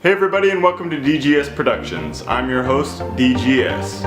Hey everybody, and welcome to DGS Productions. I'm your host, D.G.S.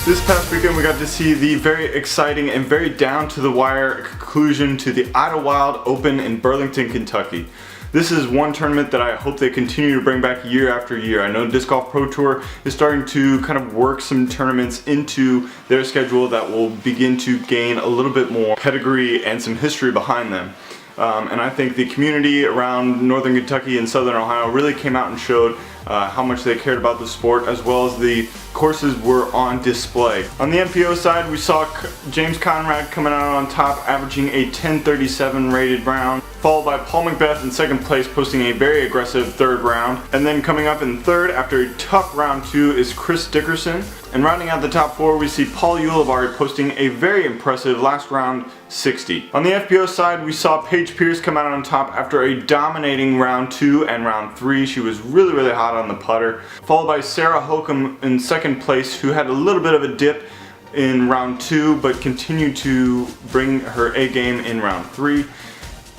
This past weekend we got to see the very exciting and very down-to-the-wire conclusion to the Idlewild Open in Burlington, Kentucky. This is one tournament that I hope they continue to bring back year after year. I know Disc Golf Pro Tour is starting to kind of work some tournaments into their schedule that will begin to gain a little bit more pedigree and some history behind them. And I think the community around Northern Kentucky and Southern Ohio really came out and showed how much they cared about the sport, as well as the courses were on display. On the MPO side, we saw James Conrad coming out on top, averaging a 10:37 rated round, followed by Paul McBeth in second place, posting a very aggressive third round. And then coming up in third after a tough round two is Chris Dickerson. And rounding out the top four, we see Paul Ulevard posting a very impressive last round 60. On the FPO side, we saw Paige Pierce come out on top after a dominating round two and round three. She was really hot on the putter, followed by Sarah Holcomb in second place, who had a little bit of a dip in round two but continued to bring her A game in round three.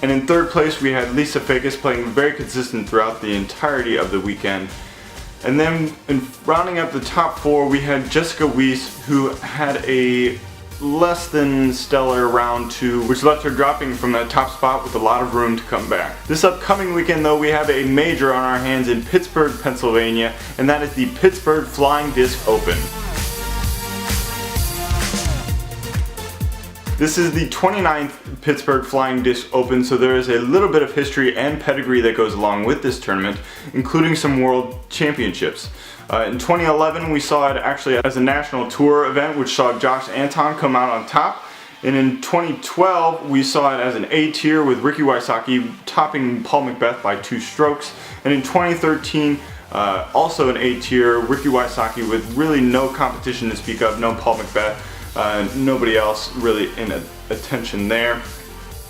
And in third place, we had Lisa Fakis playing very consistent throughout the entirety of the weekend. And then in rounding up the top four, we had Jessica Weiss, who had a less than stellar round two, which left her dropping from that top spot with a lot of room to come back. This upcoming weekend though, we have a major on our hands in Pittsburgh, Pennsylvania, and that is the Pittsburgh Flying Disc Open. This is the 29th Pittsburgh Flying Disc Open, so there is a little bit of history and pedigree that goes along with this tournament, including some world championships. In 2011, we saw it actually as a national tour event, which saw Josh Anton come out on top. And in 2012, we saw it as an A tier with Ricky Wysocki topping Paul McBeth by 2 strokes. And in 2013, also an A tier, Ricky Wysocki with really no competition to speak of, no Paul McBeth. Nobody else really in attention there.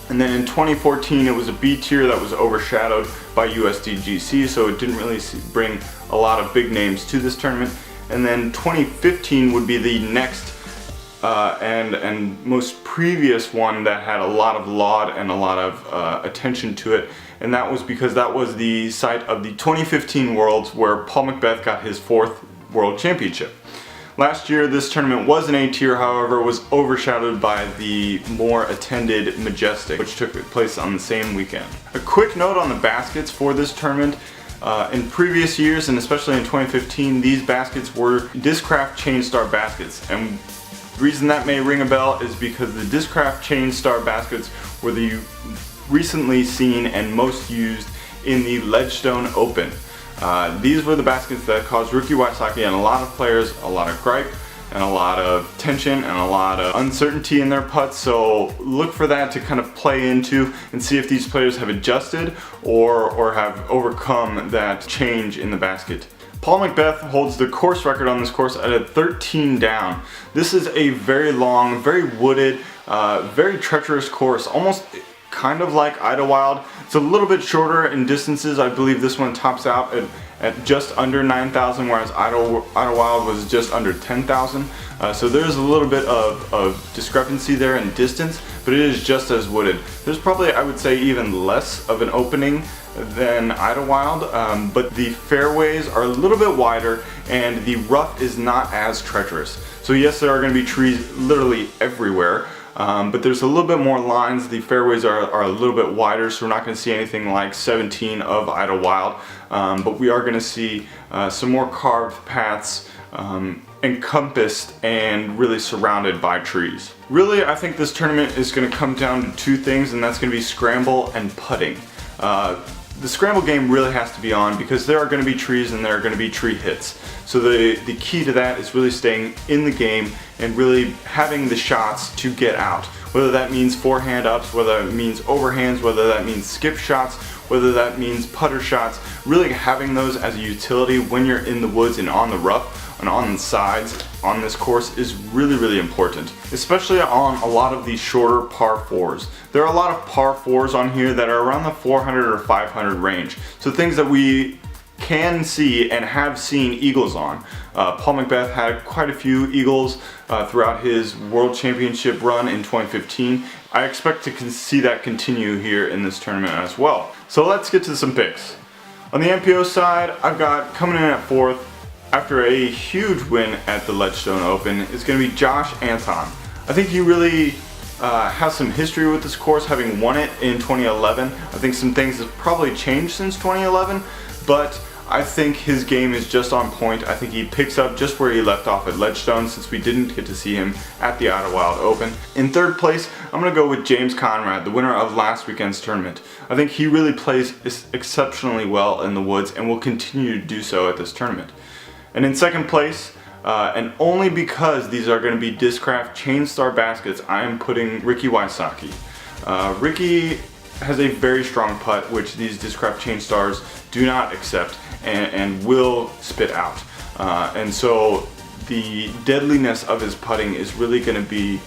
And then in 2014 it was a B tier that was overshadowed by USDGC, so it didn't really bring a lot of big names to this tournament. And then 2015 would be the next and most previous one that had a lot of laud and a lot of attention to it, and that was because that was the site of the 2015 Worlds where Paul McBeth got his 4th World Championship. Last year, this tournament was an A tier, however, was overshadowed by the more attended Majestic, which took place on the same weekend. A quick note on the baskets for this tournament. In previous years, and especially in 2015, these baskets were Discraft Chain Star baskets. And the reason that may ring a bell is because the Discraft Chain Star baskets were the recently seen and most used in the Ledgestone Open. These were the baskets that caused Ricky Wysocki and a lot of players a lot of gripe and a lot of tension and a lot of uncertainty in their putts, so look for that to kind of play into and see if these players have adjusted or have overcome that change in the basket. Paul McBeth holds the course record on this course at a 13 down. This is a very long, very wooded, very treacherous course, almost kind of like Idlewild. It's a little bit shorter in distances. I believe this one tops out at just under 9,000, whereas Idlewild was just under 10,000. So there's a little bit of discrepancy there in distance, but it is just as wooded. There's probably, I would say, even less of an opening than Idlewild, but the fairways are a little bit wider and the rough is not as treacherous. So yes, there are going to be trees literally everywhere, but there's a little bit more lines. The fairways are a little bit wider, so we're not going to see anything like 17 of Idlewild, but we are going to see some more carved paths, encompassed and really surrounded by trees. Really, I think this tournament is going to come down to 2 things, and that's going to be scramble and putting. The scramble game really has to be on because there are going to be trees and there are going to be tree hits. So the key to that is really staying in the game and really having the shots to get out. Whether that means forehand ups, whether that means overhands, whether that means skip shots, whether that means putter shots, really having those as a utility when you're in the woods and on the rough and on the sides on this course is really important, especially on a lot of these shorter par 4s. There are a lot of par 4s on here that are around the 400 or 500 range, so things that we can see and have seen eagles on. Paul McBeth had quite a few eagles throughout his World Championship run in 2015. I expect to see that continue here in this tournament as well. So let's get to some picks. On the MPO side, I've got coming in at 4th after a huge win at the Ledgestone Open is going to be Josh Anton. I think he really has some history with this course, having won it in 2011. I think some things have probably changed since 2011, but I think his game is just on point. I think he picks up just where he left off at Ledgestone, since we didn't get to see him at the Idlewild Open. In 3rd place, I'm going to go with James Conrad, the winner of last weekend's tournament. I think he really plays exceptionally well in the woods and will continue to do so at this tournament. And in 2nd place, and only because these are going to be Discraft Chain Star baskets, I am putting Ricky Wysocki. Ricky has a very strong putt, which these Discraft Chain Stars do not accept and will spit out. And so the deadliness of his putting is really going to be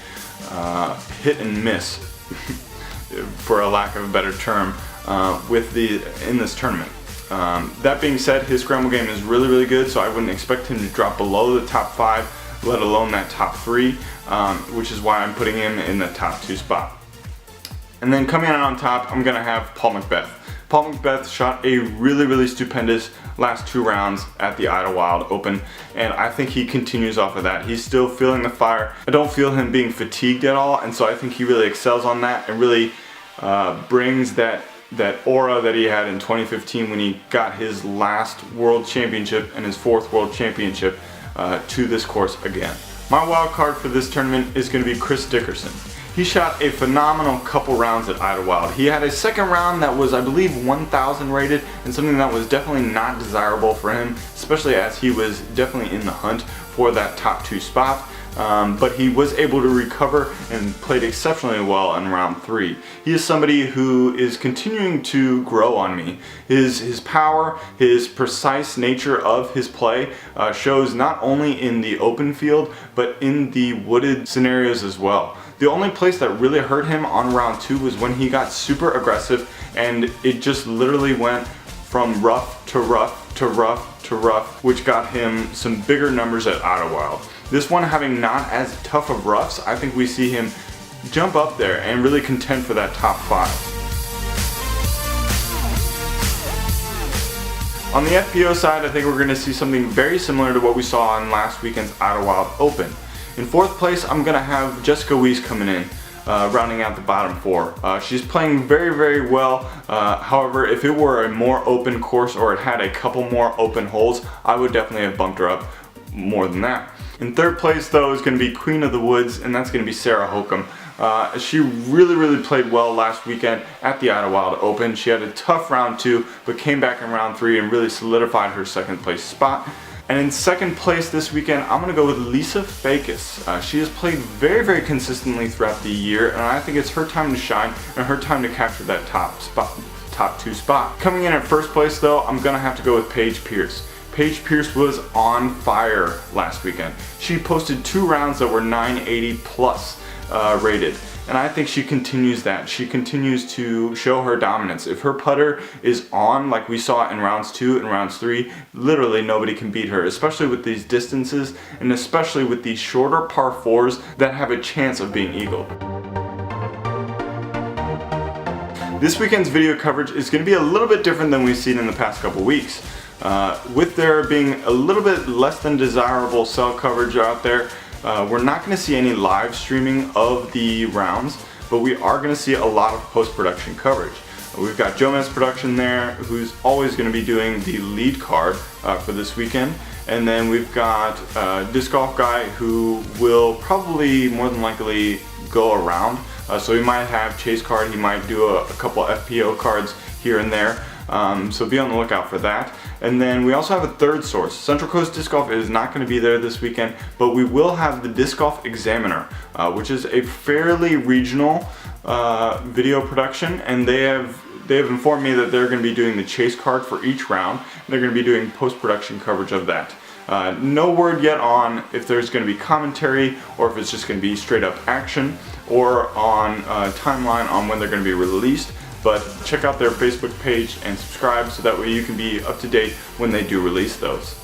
hit and miss, for a lack of a better term, in this tournament. That being said, his scramble game is really good, so I wouldn't expect him to drop below the top 5, let alone that top 3, which is why I'm putting him in the top 2 spot. And then coming out on top, I'm going to have Paul McBeth. Paul McBeth shot a really stupendous last 2 rounds at the Idlewild Open, and I think he continues off of that. He's still feeling the fire. I don't feel him being fatigued at all, and so I think he really excels on that and really brings that aura that he had in 2015 when he got his last World Championship and his 4th World Championship to this course again. My wild card for this tournament is going to be Chris Dickerson. He shot a phenomenal couple rounds at Idlewild. He had a 2nd round that was, I believe, 1,000 rated, and something that was definitely not desirable for him, especially as he was definitely in the hunt for that top 2 spot. But he was able to recover and played exceptionally well in round 3. He is somebody who is continuing to grow on me. His power, his precise nature of his play shows not only in the open field, but in the wooded scenarios as well. The only place that really hurt him on round 2 was when he got super aggressive, and it just literally went from rough to rough to rough to rough, which got him some bigger numbers at Idlewild. This one having not as tough of roughs, I think we see him jump up there and really contend for that top 5. On the FPO side, I think we're going to see something very similar to what we saw on last weekend's Idlewild Open. In 4th place, I'm going to have Jessica Weiss coming in, rounding out the bottom 4. She's playing very well. However, if it were a more open course or it had a couple more open holes, I would definitely have bumped her up more than that. In 3rd place, though, is going to be Queen of the Woods, and that's going to be Sarah Hokum. She really played well last weekend at the Idlewild Open. She had a tough round 2, but came back in round 3 and really solidified her 2nd place spot. And in 2nd place this weekend, I'm going to go with Lisa Fakis. She has played very consistently throughout the year, and I think it's her time to shine and her time to capture that top 2 spot. Coming in at 1st place, though, I'm going to have to go with Paige Pierce. Paige Pierce was on fire last weekend. She posted 2 rounds that were 980 plus rated, and I think she continues that. She continues to show her dominance. If her putter is on, like we saw in rounds 2 and rounds 3, literally nobody can beat her, especially with these distances and especially with these shorter par 4s that have a chance of being eagled. This weekend's video coverage is going to be a little bit different than we've seen in the past couple weeks. With there being a little bit less than desirable cell coverage out there, we're not going to see any live streaming of the rounds, but we are going to see a lot of post-production coverage. We've got DGS Production there, who's always going to be doing the lead card for this weekend, and then we've got a disc golf guy who will probably more than likely go around. So he might have chase card, he might do a couple FPO cards here and there. So be on the lookout for that. And then we also have a 3rd source. Central Coast Disc Golf is not going to be there this weekend, but we will have the Disc Golf Examiner, which is a fairly regional video production, and they have informed me that they're going to be doing the chase card for each round. They're going to be doing post-production coverage of that. No word yet on if there's going to be commentary or if it's just going to be straight up action, or on a timeline on when they're going to be released. But check out their Facebook page and subscribe so that way you can be up to date when they do release those.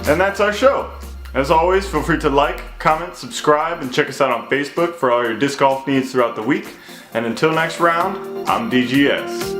And that's our show. As always, feel free to like, comment, subscribe, and check us out on Facebook for all your disc golf needs throughout the week. And until next round, I'm D.G.S.